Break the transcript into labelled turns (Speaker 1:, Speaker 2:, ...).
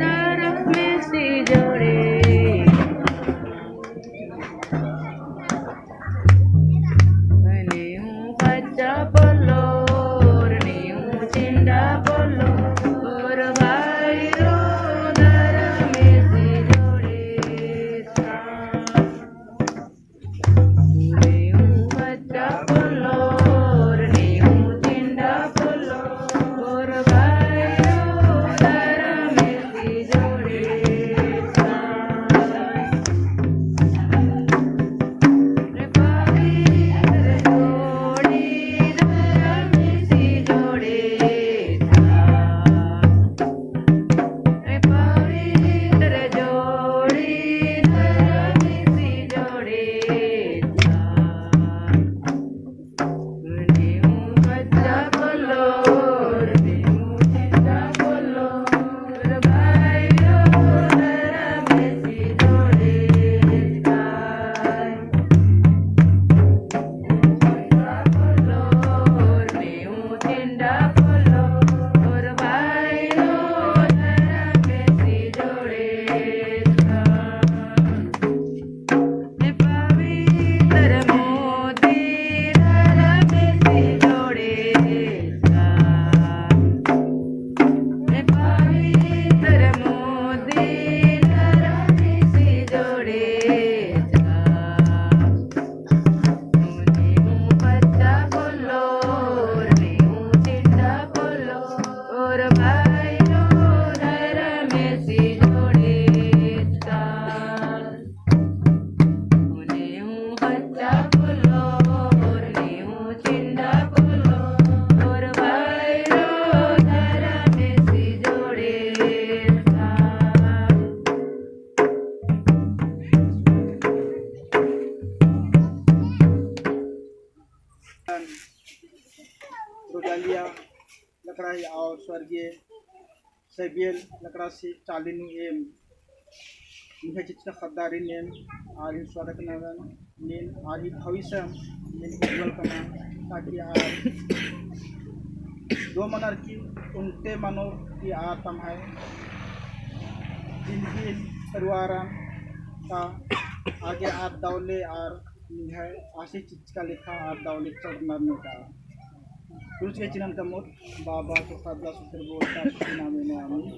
Speaker 1: darah mesti jode. Niu baca polor, niu cinta polor, berbairu darah mesti jode. Niu baca polor, niu cinta polor, berbairu darah mesti jode.
Speaker 2: Rosalia Lakrai और स्वर्गीय सेबियल लकड़ा से चालिनु M इन्हें चित्त खद्दारी name आरी स्वागत नगन name आरी भविष्य नेम उज्जवल कमा ताकि आर दो मनर की उनते मनो की आर तमहाय जिंदगी परिवार का आगे आर दौले आर निहाय आशी चित्त का लिखा आर दौले चढ़ मरने का Terus ke Cinan Kamut, Baba Sukabla Suterbo, Tasuna Menami.